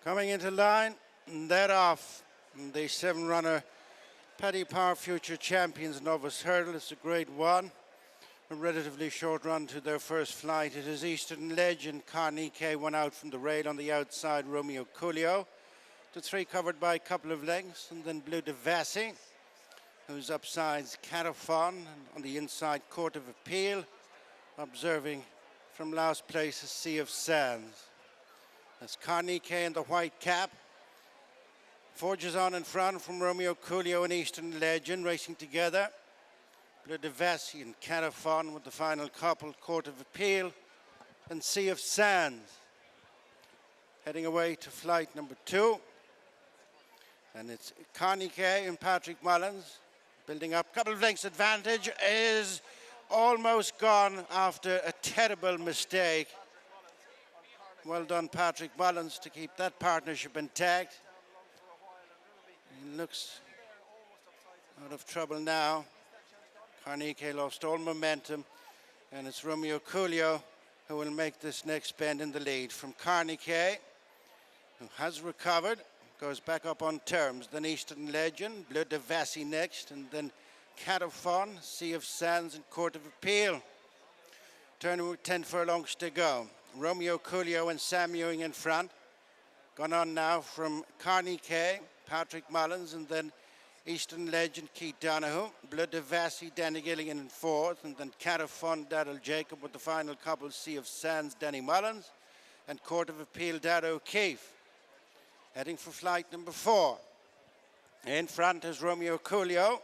Coming into line, that off the 7-runner Paddy Power Future Champions Novice Hurdle. It's a grade 1, a relatively short run to their first flight. It is Eastern Legend Karniquet won out from the rail on the outside, Romeo Coolio. The 3 covered by a couple of lengths, and then Bleu De Vassy, who's upsides Carafon, and on the inside Court of Appeal, observing from last place a Sea of Sands. That's Karniquet in the white cap. Forges on in front from Romeo Coolio and Eastern Legend, racing together. Bleu De Vassy and Carafon with the final couple, Court of Appeal and Sea of Sands. Heading away to flight number 2. And it's Karniquet and Patrick Mullins, building up. Couple of lengths advantage, is almost gone after a terrible mistake. Well done, Patrick Mullins, to keep that partnership intact. He looks out of trouble now. Karniquet lost all momentum, and it's Romeo Coolio who will make this next bend in the lead. From Karniquet, who has recovered, goes back up on terms. Then Eastern Legend, Bleu De Vassy next, and then Carafon, Sea of Sands, and Court of Appeal. Turn 10 furlongs to go. Romeo Coolio and Sam Ewing in front. Gone on now from Karniquet, Patrick Mullins, and then Eastern Legend, Keith Donoghue. Bleu De Vassy, Danny Gilligan in 4th, and then Carafon, Daryl Jacob with the final couple, Sea of Sands, Danny Mullins, and Court of Appeal, Dad O'Keefe. Heading for flight number 4. In front is Romeo Coolio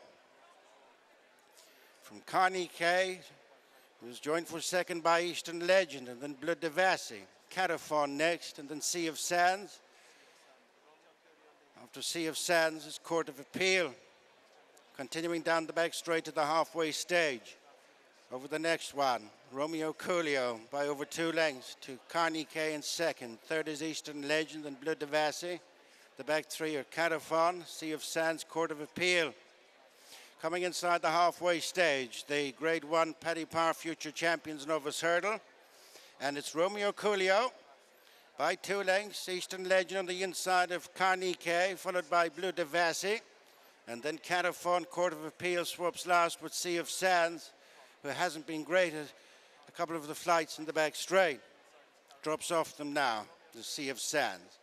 from Karniquet, who's joined for second by Eastern Legend, and then Bleu De Vassy. Carafon next, and then Sea of Sands. After Sea of Sands is Court of Appeal. Continuing down the back straight to the halfway stage. Over the next one, Romeo Coolio by over 2 lengths to Karniquet in second. Third is Eastern Legend and Bleu De Vassy. The back 3 are Carafon, Sea of Sands, Court of Appeal. Coming inside the halfway stage, the Grade 1 Paddy Power Future Champions Novice Hurdle. And it's Romeo Coolio by 2 lengths. Eastern Legend on the inside of Karniquet, followed by Bleu De Vassy. And then Carafon, Court of Appeal, swaps last with Sea of Sands, who hasn't been great at a couple of the flights in the back straight. Drops off them now, the Sea of Sands.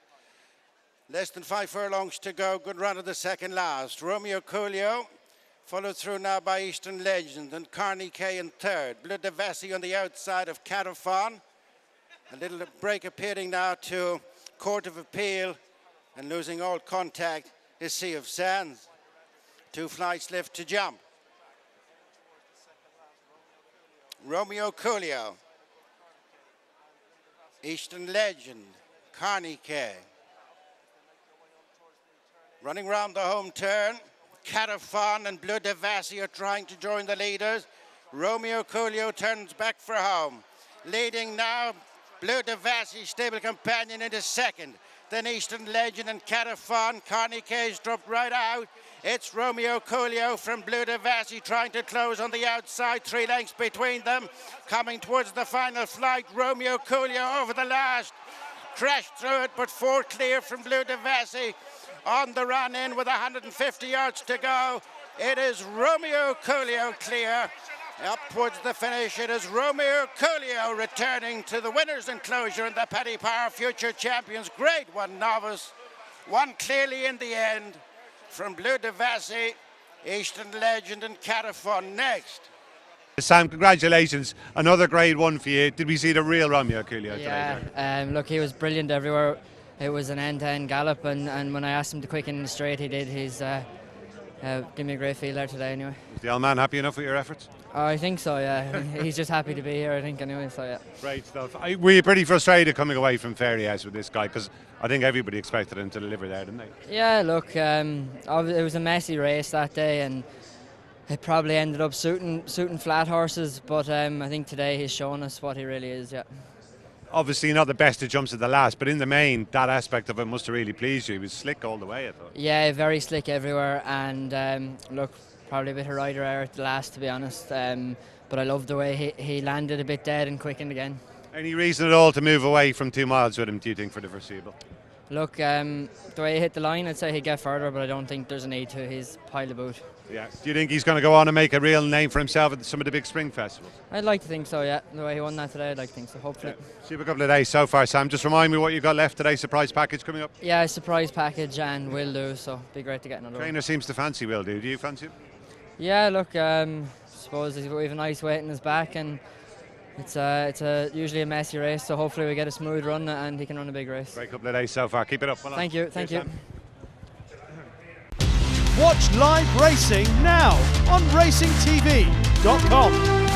Less than 5 furlongs to go. Good run of the second last. Romeo Coolio followed through now by Eastern Legend and Karniquet in third. Bleu De Vassy on the outside of Carafon. A little break appearing now to Court of Appeal, and losing all contact is Sea of Sands. 2 flights left to jump. Romeo Coolio, Eastern Legend, Karniquet. Running round the home turn, Carafon and Bleu De Vassy are trying to join the leaders. Romeo Coolio turns back for home. Leading now, Bleu De Vassy, stable companion, into second. Then Eastern Legend and Carafon. Karniquet's dropped right out. It's Romeo Coolio from Bleu De Vassy trying to close on the outside. 3 lengths between them. Coming towards the final flight, Romeo Coolio over the last. Crashed through it, but 4 clear from Bleu De Vassy. On the run in with 150 yards to go. It is Romeo Coolio clear. Up towards the finish, it is Romeo Coolio returning to the winner's enclosure in the Paddy Power Future Champions Grade 1 Novice. Won clearly in the end from Bleu De Vassy, Eastern Legend and Carafon next. Sam, congratulations. Another Grade 1 for you. Did we see the real Romeo Coolio today? Yeah, look, he was brilliant everywhere. It was an end-to-end gallop, and when I asked him to quicken in the straight, he did. He's give me a great feel there today anyway. Was the old man happy enough with your efforts? Oh, I think so, yeah. He's just happy to be here, I think, anyway, so yeah. Great stuff. Were you pretty frustrated coming away from Fairyhouse with this guy? Because I think everybody expected him to deliver there, didn't they? Yeah, look, it was a messy race that day, and it probably ended up suiting flat horses, but I think today he's shown us what he really is, yeah. Obviously not the best of jumps at the last, but in the main, that aspect of it must have really pleased you. He was slick all the way, I thought. Yeah, very slick everywhere, and look, probably a bit of rider error at the last, to be honest. But I loved the way he landed a bit dead and quickened again. Any reason at all to move away from 2 miles with him, do you think, for the foreseeable? Look, the way he hit the line, I'd say he'd get further, but I don't think there's a need to. He's pile of boot. Yeah. Do you think he's going to go on and make a real name for himself at some of the big spring festivals? I'd like to think so, yeah. The way he won that today, I'd like to think so, hopefully. Yeah. See you a couple of days so far, Sam. Just remind me what you got left today. Surprise package coming up? Yeah, surprise package and will do, so be great to get another Trainer one. seems to fancy will do. Do you fancy him? Yeah, look, suppose we have a nice weight in his back, and it's usually a messy race, so hopefully we get a smooth run and he can run a big race. Great couple of days so far. Keep it up. Well Thank you, thank you. Sam. Watch live racing now on racingtv.com.